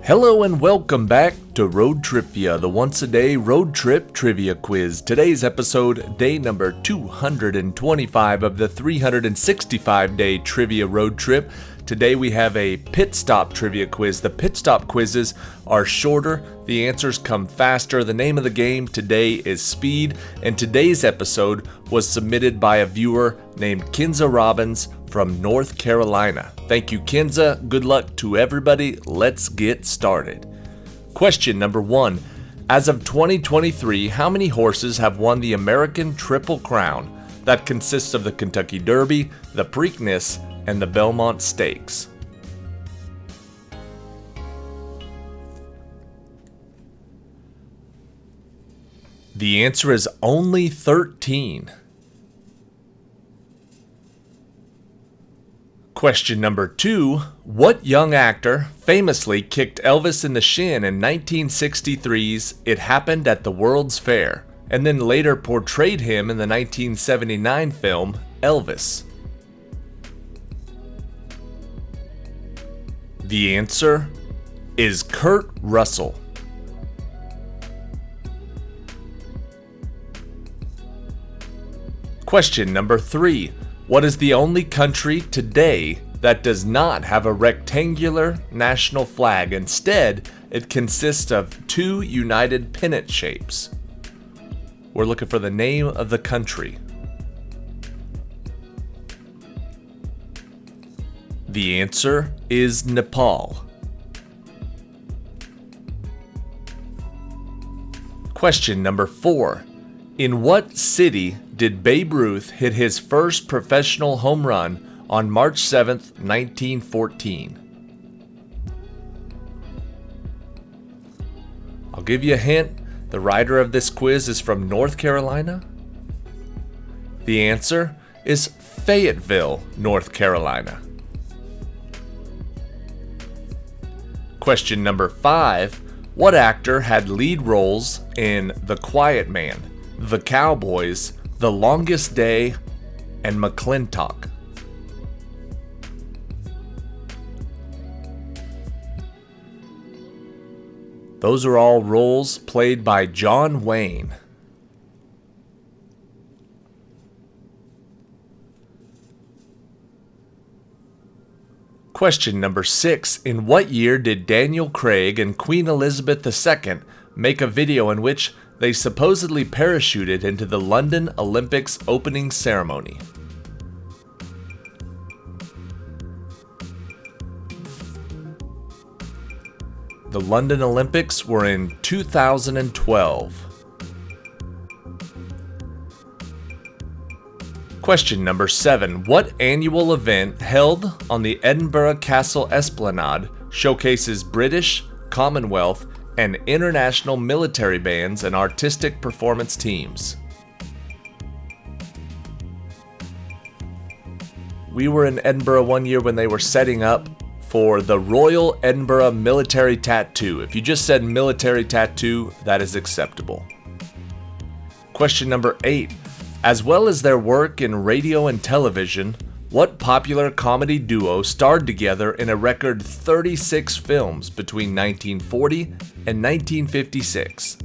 Hello and welcome back to ROADTRIpVIA, the once-a-day road trip trivia quiz. Today's episode, day number 225 of the 365-day trivia road trip. Today we have a pit stop trivia quiz. The pit stop quizzes are shorter, the answers come faster. The name of the game today is Speed, and today's episode was submitted by a viewer named Kinza Rrobbins from North Carolina. Thank you, Kinza. Good luck to everybody. Let's get started. Question number 1. As of 2023, how many horses have won the American Triple Crown? That consists of the Kentucky Derby, the Preakness, and the Belmont Stakes. The answer is only 13. Question number 2. What young actor famously kicked Elvis in the shin in 1963's It Happened at the World's Fair, and then later portrayed him in the 1979 film Elvis? The answer is Kurt Russell. Question number 3. What is the only country today that does not have a rectangular national flag? Instead, it consists of two united pennant shapes. We're looking for the name of the country. The answer is Nepal. Question number 4. In what city did Babe Ruth hit his first professional home run on March 7th, 1914? I'll give you a hint. The writer of this quiz is from North Carolina. The answer is Fayetteville, North Carolina. Question number 5. What actor had lead roles in The Quiet Man, The Cowboys, The Longest Day, and McClintock? Those are all roles played by John Wayne. Question number 6. In what year did Daniel Craig and Queen Elizabeth II make a video in which they supposedly parachuted into the London Olympics opening ceremony? The London Olympics were in 2012. Question number 7. What annual event held on the Edinburgh Castle Esplanade showcases British, Commonwealth, and international military bands and artistic performance teams? We were in Edinburgh one year when they were setting up for the Royal Edinburgh Military Tattoo. If you just said military tattoo, that is acceptable. Question number 8. As well as their work in radio and television, what popular comedy duo starred together in a record 36 films between 1940 and 1956?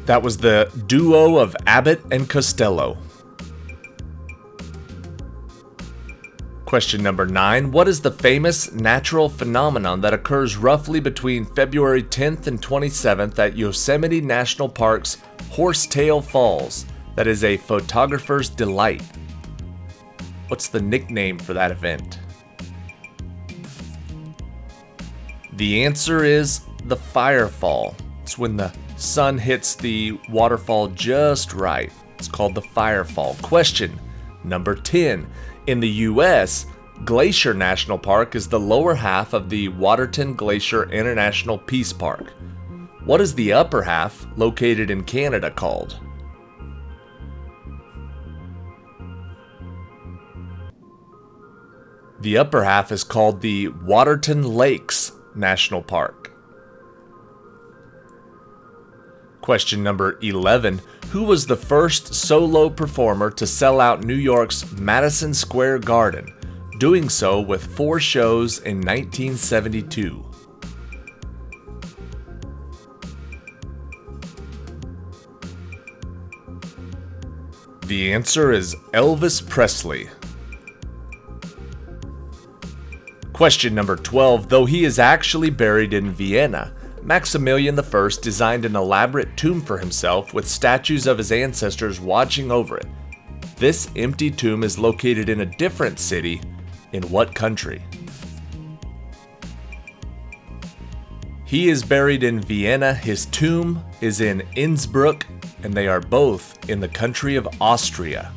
That was the duo of Abbott and Costello. Question number 9. What is the famous natural phenomenon that occurs roughly between February 10th and 27th at Yosemite National Park's Horsetail Falls that is a photographer's delight? What's the nickname for that event? The answer is the firefall. It's when the sun hits the waterfall just right. It's called the firefall. Question number 10. In the U.S., Glacier National Park is the lower half of the Waterton Glacier International Peace Park. What is the upper half, located in Canada, called? The upper half is called the Waterton Lakes National Park. Question number 11. Who was the first solo performer to sell out New York's Madison Square Garden? doing so with 4 shows in 1972. The answer is Elvis Presley. Question number 12. Though he is actually buried in Vienna, Maximilian I designed an elaborate tomb for himself with statues of his ancestors watching over it. This empty tomb is located in a different city. In what country? He is buried in Vienna, his tomb is in Innsbruck, and they are both in the country of Austria.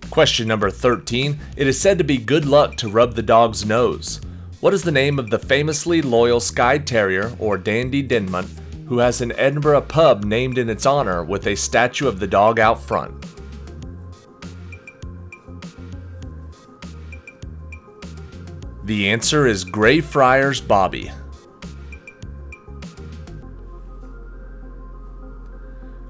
Question number 13. It is said to be good luck to rub the dog's nose. What is the name of the famously loyal Skye Terrier, or Dandy Dinmont, who has an Edinburgh pub named in its honor with a statue of the dog out front? The answer is Greyfriars Bobby.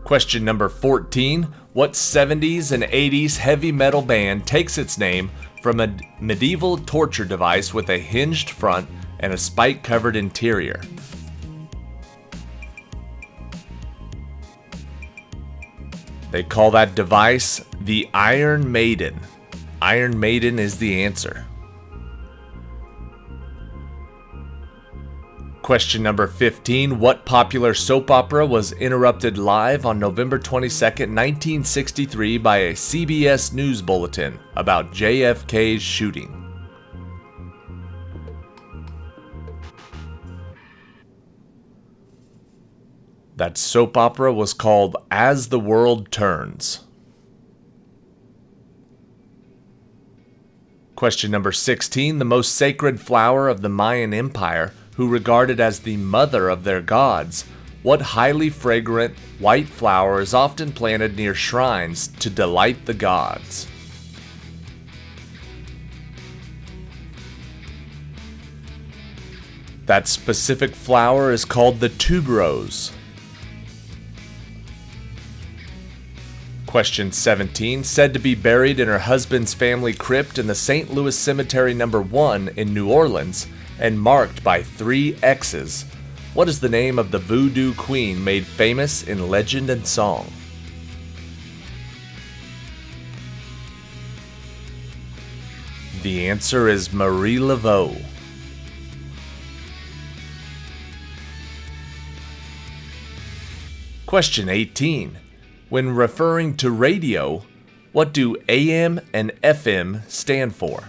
Question number 14. What 70s and 80s heavy metal band takes its name from a medieval torture device with a hinged front and a spike-covered interior? They call that device the Iron Maiden. Iron Maiden is the answer. Question number 15. What popular soap opera was interrupted live on November 22, 1963 by a CBS News bulletin about JFK's shooting? That soap opera was called As the World Turns. Question number 16. The most sacred flower of the Mayan Empire, who regarded as the mother of their gods, what highly fragrant white flower is often planted near shrines to delight the gods? That specific flower is called the tuberose. Question 17. Said to be buried in her husband's family crypt in the St. Louis Cemetery No. 1 in New Orleans, and marked by 3 X's. What is the name of the voodoo queen made famous in legend and song? The answer is Marie Laveau. Question 18. When referring to radio, what do AM and FM stand for?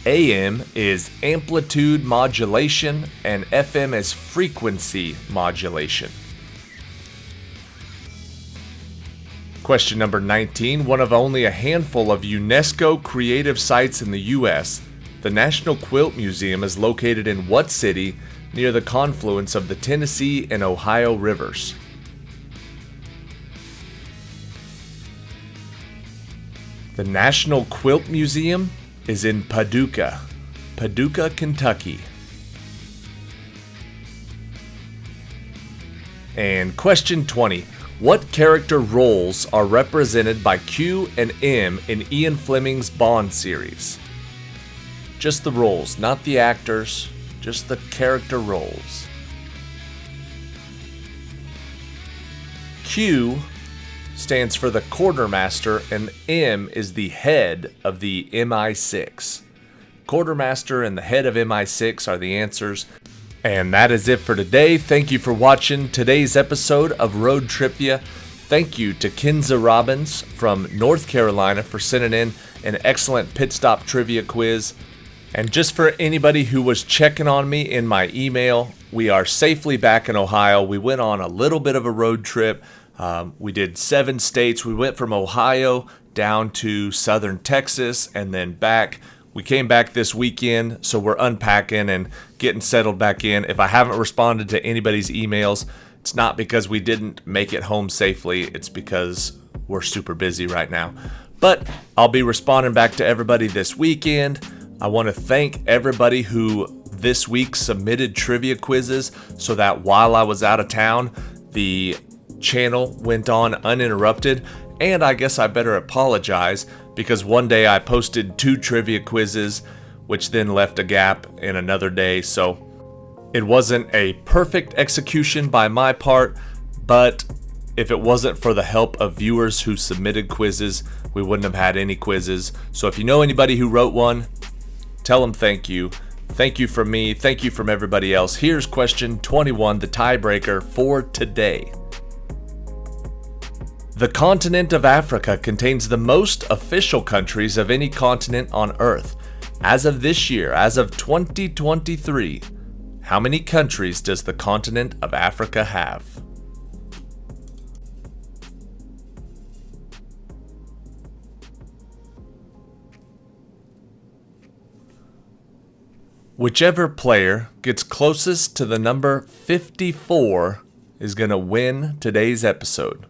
AM is amplitude modulation and FM is frequency modulation. Question number 19. One of only a handful of UNESCO creative sites in the U.S., the National Quilt Museum is located in what city near the confluence of the Tennessee and Ohio rivers? The National Quilt Museum is in Paducah, Kentucky. And question 20. What character roles are represented by Q and M in Ian Fleming's Bond series? Just the roles, not the actors, just the character roles. Q stands for the quartermaster, and M is the head of the MI6. Quartermaster and the head of MI6 are the answers. And that is it for today. Thank you for watching today's episode of Road Tripvia. Thank you to Kinza Rrobbins from North Carolina for sending in an excellent pit stop trivia quiz. And just for anybody who was checking on me in my email, we are safely back in Ohio. We went on a little bit of a road trip. We did 7 states. We went from Ohio down to southern Texas and then back. We came back this weekend, so we're unpacking and getting settled back in. If I haven't responded to anybody's emails, it's not because we didn't make it home safely. It's because we're super busy right now. But I'll be responding back to everybody this weekend. I want to thank everybody who this week's submitted trivia quizzes so that while I was out of town, the channel went on uninterrupted. And I guess I better apologize because one day I posted 2 trivia quizzes, which then left a gap in another day. So it wasn't a perfect execution by my part, but if it wasn't for the help of viewers who submitted quizzes, we wouldn't have had any quizzes. So if you know anybody who wrote one, tell them thank you. Thank you from me. Thank you from everybody else. Here's question 21, the tiebreaker for today. The continent of Africa contains the most official countries of any continent on Earth. As of this year, as of 2023, how many countries does the continent of Africa have? Whichever player gets closest to the number 54 is going to win today's episode.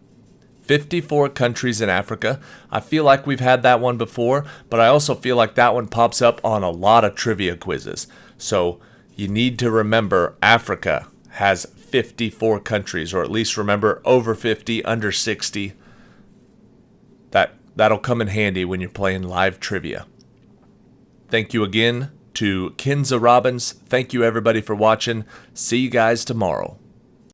54 countries in Africa. I feel like we've had that one before, but I also feel like that one pops up on a lot of trivia quizzes. So you need to remember Africa has 54 countries, or at least remember over 50, under 60. That'll come in handy when you're playing live trivia. Thank you again to Kinza Rrobbins. Thank you everybody for watching. See you guys tomorrow.